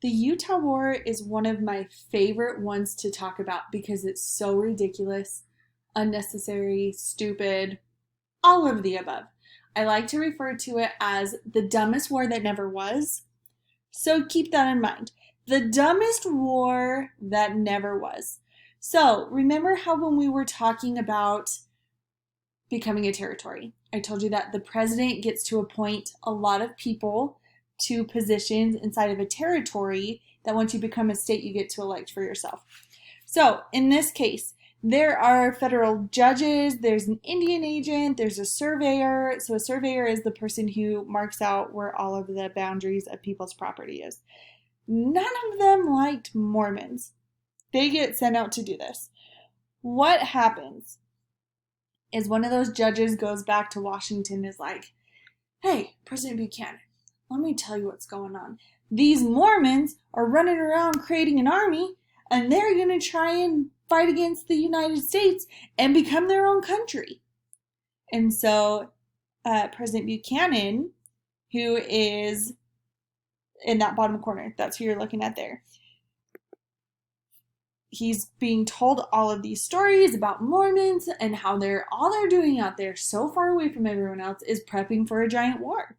The Utah War is one of my favorite ones to talk about because it's so ridiculous, unnecessary, stupid, all of the above. I like to refer to it as the dumbest war that never was. So keep that in mind. The dumbest war that never was. So remember how when we were talking about becoming a territory, I told you that the president gets to appoint a lot of people to positions inside of a territory that once you become a state, you get to elect for yourself. So in this case, there are federal judges, there's an Indian agent, there's a surveyor. So a surveyor is the person who marks out where all of the boundaries of people's property is. None of them liked Mormons. They get sent out to do this. What happens is one of those judges goes back to Washington and is like, hey, President Buchanan, let me tell you what's going on. These Mormons are running around creating an army, and they're going to try and fight against the United States and become their own country. And so President Buchanan, who is in that bottom corner, that's who you're looking at there, he's being told all of these stories about Mormons and how all they're doing out there so far away from everyone else is prepping for a giant war.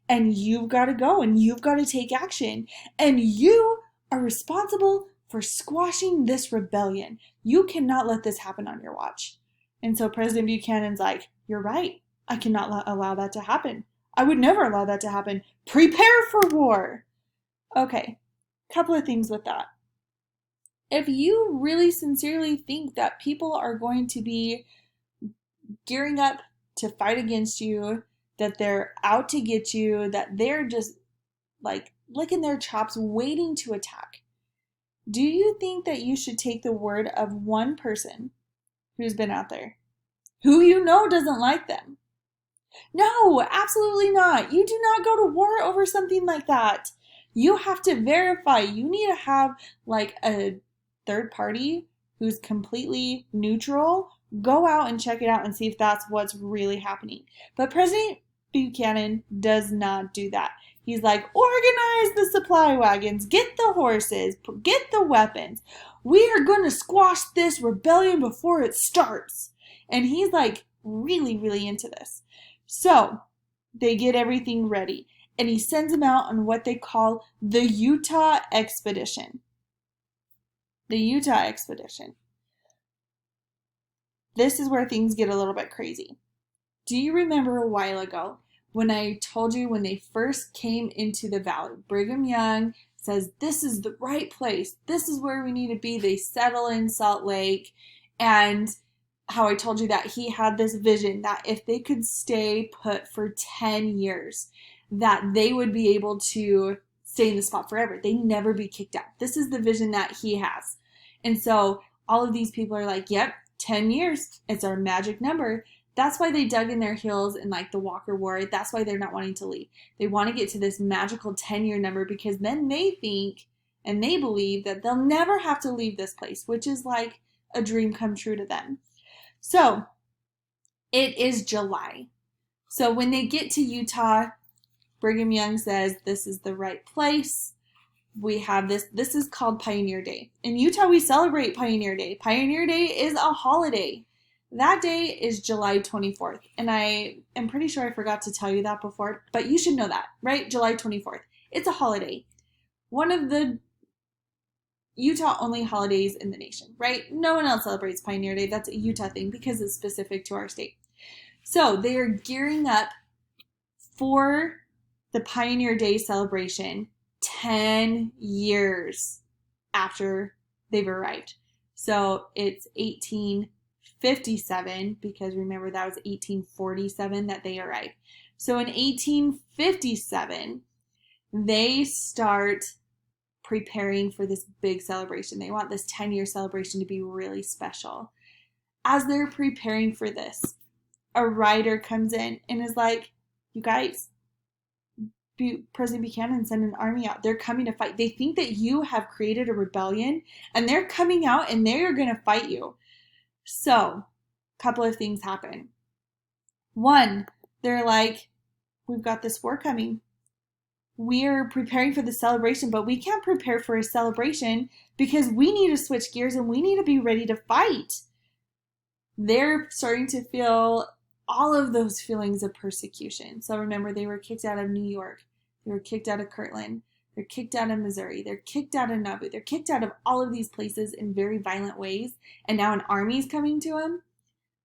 And you've got to go and you've got to take action. And you are responsible for squashing this rebellion. You cannot let this happen on your watch. And so President Buchanan's like, you're right. I cannot allow that to happen. I would never allow that to happen. Prepare for war. Okay, couple of things with that. If you really sincerely think that people are going to be gearing up to fight against you, that they're out to get you, that they're just like licking their chops waiting to attack, do you think that you should take the word of one person who's been out there, who you know doesn't like them? No, absolutely not. You do not go to war over something like that. You have to verify. You need to have like a third party who's completely neutral go out and check it out and see if that's what's really happening. But President Buchanan does not do that. He's like, organize the supply wagons, get the horses, get the weapons. We are going to squash this rebellion before it starts. And he's like really, really into this. So they get everything ready. And he sends them out on what they call the Utah Expedition. The Utah Expedition. This is where things get a little bit crazy. Do you remember a while ago when I told you when they first came into the valley, Brigham Young says, this is the right place. This is where we need to be. They settle in Salt Lake, and how I told you that he had this vision that if they could stay put for 10 years, that they would be able to stay in the spot forever. They'd never be kicked out. This is the vision that he has. And so all of these people are like, yep, 10 years. It's our magic number. That's why they dug in their heels in like the Walker War. That's why they're not wanting to leave. They want to get to this magical 10-year number because then they think and they believe that they'll never have to leave this place, which is like a dream come true to them. So it is July. So when they get to Utah, Brigham Young says, this is the right place. We have this is called Pioneer Day. In Utah, we celebrate Pioneer Day. Pioneer Day is a holiday. That day is July 24th. And I am pretty sure I forgot to tell you that before, but you should know that, right? July 24th. It's a holiday. One of the Utah only holidays in the nation, right? No one else celebrates Pioneer Day. That's a Utah thing because it's specific to our state. So they are gearing up for the Pioneer Day celebration 10 years after they've arrived. So it's 1857, because remember that was 1847 that they arrived. So in 1857, they start preparing for this big celebration. They want this 10-year celebration to be really special. As they're preparing for this, a writer comes in and is like, you guys, President Buchanan sent an army out. They're coming to fight. They think that you have created a rebellion and they're coming out and they're going to fight you. So, a couple of things happen. One, they're like, we've got this war coming. we're preparing for the celebration, but we can't prepare for a celebration because we need to switch gears and we need to be ready to fight. They're starting to feel all of those feelings of persecution. So remember, they were kicked out of New York. They were kicked out of Kirtland. They're kicked out of Missouri. They're kicked out of Nauvoo. They're kicked out of all of these places in very violent ways. And now an army is coming to them.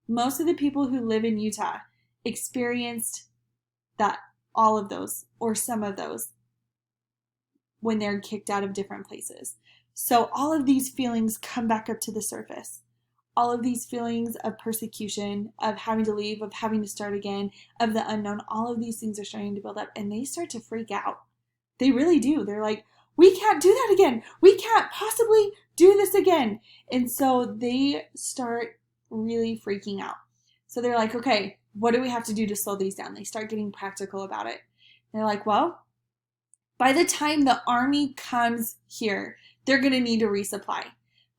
Most of the people who live in Utah experienced that, all of those, or some of those, when they're kicked out of different places. So all of these feelings come back up to the surface. All of these feelings of persecution, of having to leave, of having to start again, of the unknown, all of these things are starting to build up, and they start to freak out. They really do. They're like, we can't do that again. We can't possibly do this again. And so they start really freaking out. So they're like, okay, what do we have to do to slow these down? They start getting practical about it. They're like, well, by the time the army comes here, they're going to need to resupply.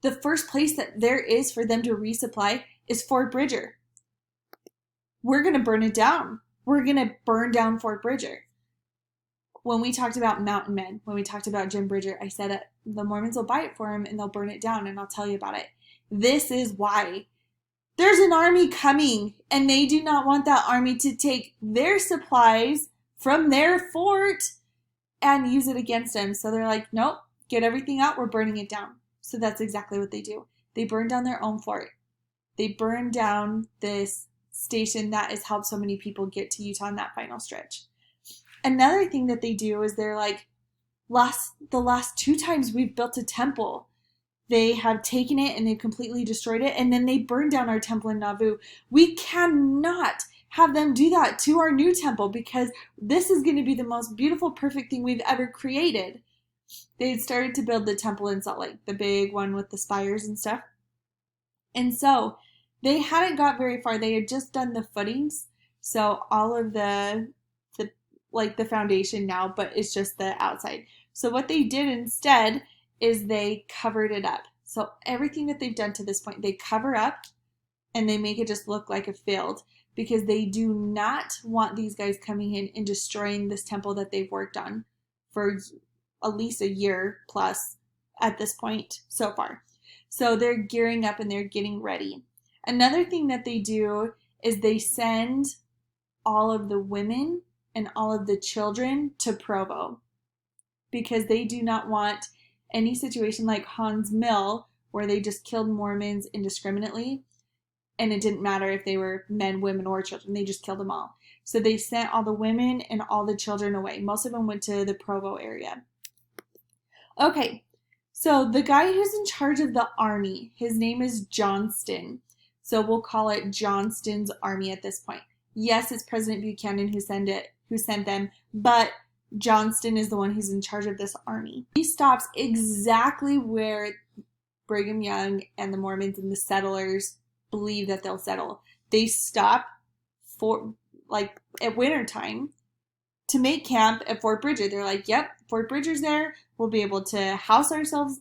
The first place that there is for them to resupply is Fort Bridger. We're going to burn it down. We're going to burn down Fort Bridger. When we talked about Mountain Men, when we talked about Jim Bridger, I said the Mormons will buy it for him and they'll burn it down, and I'll tell you about it. This is why. There's an army coming, and they do not want that army to take their supplies from their fort and use it against them. So they're like, nope, get everything out. We're burning it down. So that's exactly what they do. They burn down their own fort. They burn down this station that has helped so many people get to Utah in that final stretch. Another thing that they do is they're like, the last 2 times we've built a temple, they have taken it and they've completely destroyed it, and then they burned down our temple in Nauvoo. We cannot have them do that to our new temple because this is going to be the most beautiful, perfect thing we've ever created. They had started to build the temple in Salt Lake, the big one with the spires and stuff. And so they hadn't got very far. They had just done the footings. So all of the foundation now, but it's just the outside. So what they did instead is they covered it up. So everything that they've done to this point, they cover up and they make it just look like a field because they do not want these guys coming in and destroying this temple that they've worked on for at least a year plus at this point so far. So they're gearing up and they're getting ready. Another thing that they do is they send all of the women and all of the children to Provo because they do not want any situation like Hans Mill where they just killed Mormons indiscriminately, and it didn't matter if they were men, women, or children. They just killed them all. So they sent all the women and all the children away. Most of them went to the Provo area. Okay, so the guy who's in charge of the army, his name is Johnston. So we'll call it Johnston's army at this point. Yes, it's President Buchanan who sent them, but Johnston is the one who's in charge of this army. He stops exactly where Brigham Young and the Mormons and the settlers believe that they'll settle. They stop for at winter time to make camp at Fort Bridger. They're like, yep, Fort Bridger's there. We'll be able to house ourselves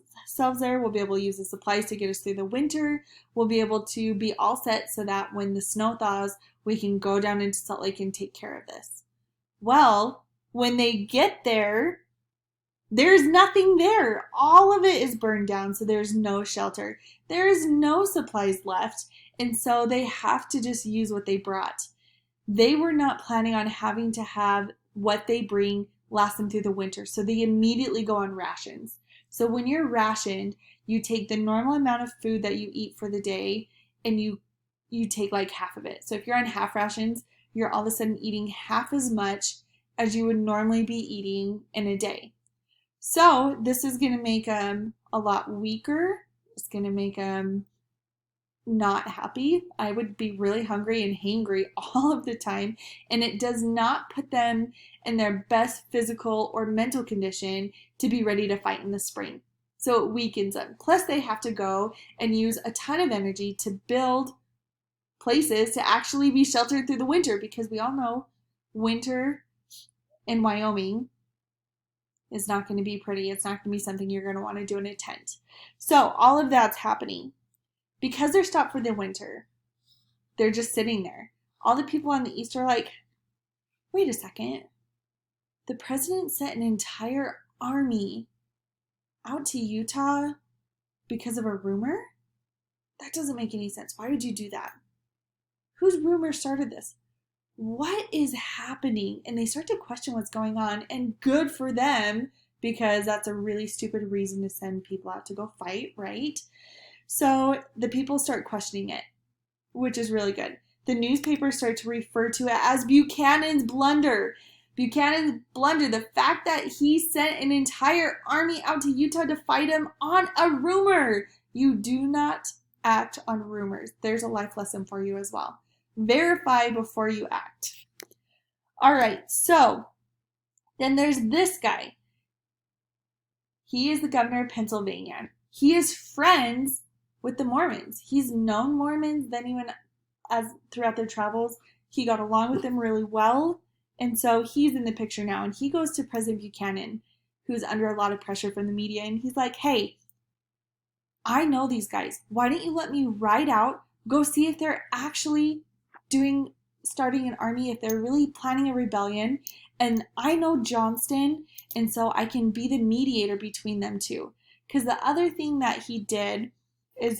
there. We'll be able to use the supplies to get us through the winter. We'll be able to be all set so that when the snow thaws, we can go down into Salt Lake and take care of this. Well, when they get there, there's nothing there. All of it is burned down, so there's no shelter. There is no supplies left, and so they have to just use what they brought. They were not planning on having to have what they bring last them through the winter, so they immediately go on rations. So when you're rationed, you take the normal amount of food that you eat for the day, and you take like half of it. So if you're on half rations, you're all of a sudden eating half as much as you would normally be eating in a day. So this is going to make them a lot weaker. It's going to make them not happy. I would be really hungry and hangry all of the time, and it does not put them in their best physical or mental condition to be ready to fight in the spring. So it weakens them. Plus they have to go and use a ton of energy to build places to actually be sheltered through the winter, because we all know winter in Wyoming is not going to be pretty. It's not going to be something you're going to want to do in a tent. So all of that's happening. Because they're stopped for the winter, they're just sitting there. All the people on the east are like, wait a second. The president sent an entire army out to Utah because of a rumor? That doesn't make any sense. Why would you do that? Whose rumor started this? What is happening? And they start to question what's going on, and good for them, because that's a really stupid reason to send people out to go fight, right? So the people start questioning it, which is really good. The newspapers start to refer to it as Buchanan's blunder. Buchanan's blunder, the fact that he sent an entire army out to Utah to fight him on a rumor. You do not act on rumors. There's a life lesson for you as well. Verify before you act. All right, so then there's this guy. He is the governor of Pennsylvania. He is friends with the Mormons. He's known Mormons then even as throughout their travels. He got along with them really well. And so he's in the picture now. And he goes to President Buchanan, who's under a lot of pressure from the media. And he's like, hey, I know these guys. Why don't you let me ride out, go see if they're actually starting an army, if they're really planning a rebellion. And I know Johnston, and so I can be the mediator between them two. Because the other thing that he did is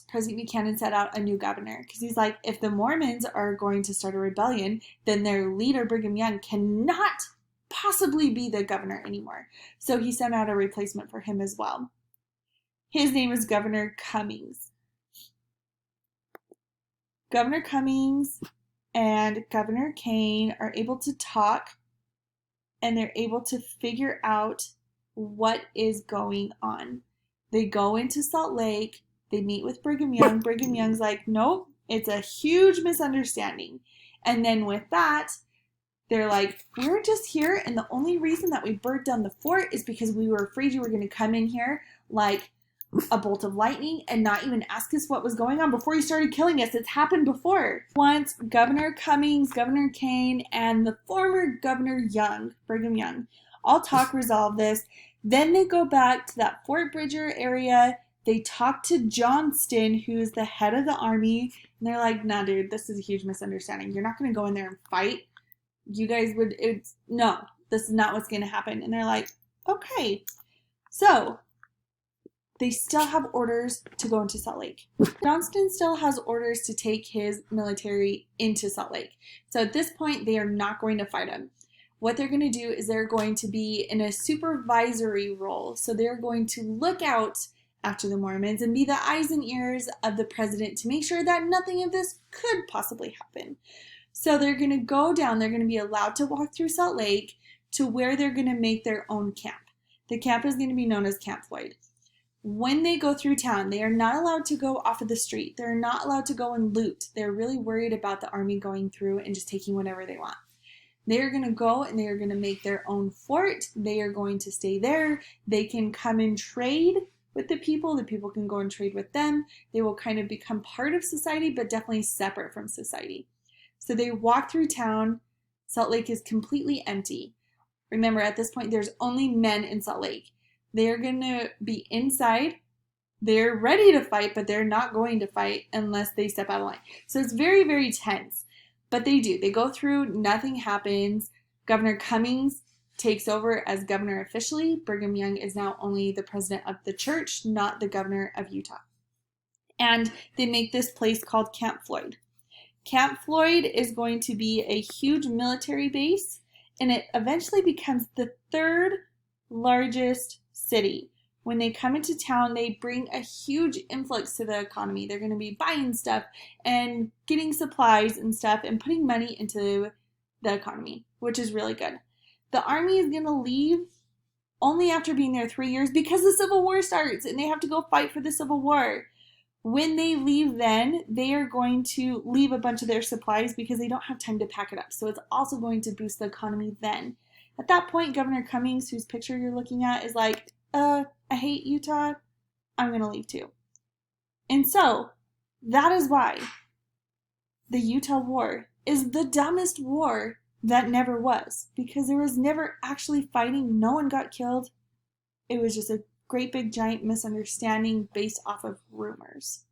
President Buchanan sent out a new governor. Because he's like, if the Mormons are going to start a rebellion, then their leader, Brigham Young, cannot possibly be the governor anymore. So he sent out a replacement for him as well. His name is Governor Cummings. Governor Cummings and Governor Kane are able to talk, and they're able to figure out what is going on. They go into Salt Lake. They meet with Brigham Young. Brigham Young's like, nope, it's a huge misunderstanding. And then with that, they're like, we're just here, and the only reason that we burnt down the fort is because we were afraid you were going to come in here like a bolt of lightning and not even ask us what was going on before you started killing us. It's happened before. Once Governor Cummings, Governor Kane, and the former Governor Young, Brigham Young, all talk, resolve this. Then they go back to that Fort Bridger area. They talk to Johnston, who's the head of the army, and they're like, nah, dude, this is a huge misunderstanding. You're not going to go in there and fight. You guys no, this is not what's going to happen. And they're like, okay. So they still have orders to go into Salt Lake. Johnston still has orders to take his military into Salt Lake. So at this point, they are not going to fight him. What they're going to do is they're going to be in a supervisory role. So they're going to look out after the Mormons and be the eyes and ears of the president to make sure that nothing of this could possibly happen. So they're going to go down. They're going to be allowed to walk through Salt Lake to where they're going to make their own camp. The camp is going to be known as Camp Floyd. When they go through town, they are not allowed to go off of the street. They're not allowed to go and loot. They're really worried about the army going through and just taking whatever they want. They are going to go and they are going to make their own fort. They are going to stay there. They can come and trade with the people. The people can go and trade with them. They will kind of become part of society, but definitely separate from society. So they walk through town. Salt Lake is completely empty. Remember, at this point, there's only men in Salt Lake. They're going to be inside. They're ready to fight, but they're not going to fight unless they step out of line. So it's very, very tense. But they do. They go through. Nothing happens. Governor Cummings takes over as governor officially. Brigham Young is now only the president of the church, not the governor of Utah. And they make this place called Camp Floyd. Camp Floyd is going to be a huge military base, and it eventually becomes the third largest city. When they come into town, they bring a huge influx to the economy. They're going to be buying stuff and getting supplies and stuff and putting money into the economy, which is really good. The army is going to leave only after being there 3 years because the Civil War starts and they have to go fight for the Civil War. When they leave then, they are going to leave a bunch of their supplies because they don't have time to pack it up. So it's also going to boost the economy then. At that point, Governor Cummings, whose picture you're looking at, is like, I hate Utah. I'm going to leave too. And so that is why the Utah War is the dumbest war that never was, because there was never actually fighting. No one got killed. It was just a great big giant misunderstanding based off of rumors.